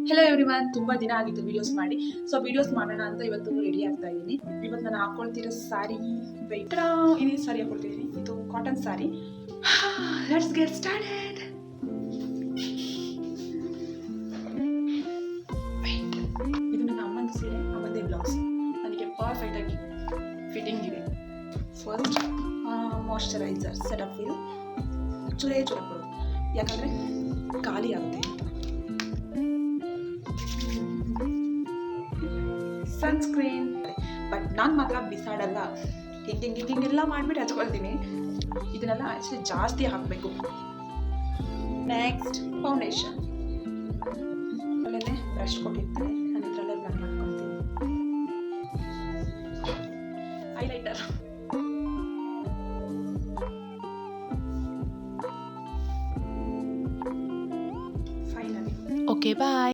Hello everyone, ತುಂಬ ದಿನ ಆಗಿತ್ತು ವಿಡಿಯೋಸ್ ಮಾಡಿ. ಸೊ ವಿಡಿಯೋಸ್ ಮಾಡೋಣ ಅಂತ ಇವತ್ತು ರೆಡಿ ಆಗ್ತಾ ಇದ್ದೀನಿ. ಇವತ್ತು ನಾನು ಹಾಕೊಳ್ತಿರೋ ಸ್ಯಾರಿ ವೆಯ್ಟ್ ಇದೇ ಸ್ಯಾರಿ ಹಾಕೊಳ್ತಿದ್ದೀನಿ. ಇದು cotton sari. Let's get started. ಇದು ನನ್ನ ಅಮ್ಮನ ಸೀರೆ, ಅಮ್ಮಂದೇ ಬ್ಲೌಸ್. ನನಗೆ ಪರ್ಫೆಕ್ಟಾಗಿ ಫಿಟ್ಟಿಂಗ್ ಇದೆ. ಫಸ್ಟ್ ಮಾಯ್ಶ್ಚರೈಸರ್ ಸೆಟಪ್ ಇದು ಚೂರೇ ಚೂರ ಕೊಡೋದು, ಯಾಕಂದರೆ ಖಾಲಿ ಆಗುತ್ತೆ. ಸನ್ಸ್ಕ್ರೀನ್, ಬಟ್ ನಾನು ಮಾತ್ರ ಬಿಸಾಡಲ್ಲ. ಹಿಂಗೆಲ್ಲ ಮಾಡಿಬಿಟ್ಟು ಹಚ್ಕೊಳ್ತೀನಿ. ಇದನ್ನೆಲ್ಲ ಆ್ಯಕ್ಚುಲಿ ಜಾಸ್ತಿ ಹಾಕಬೇಕು. Next foundation. ಅಲ್ಲೇ ಬ್ರಷ್ ಕೊಟ್ಟಿರ್ತಾರೆ, ನಾನು ಇದರಲ್ಲೇ ಬ್ಲಂಡ್ ಮಾಡ್ಕೊಳ್ತೀನಿ. ಹೈಲೈಟರ್. ಫೈನಲಿ ಓಕೆ ಬಾಯ್.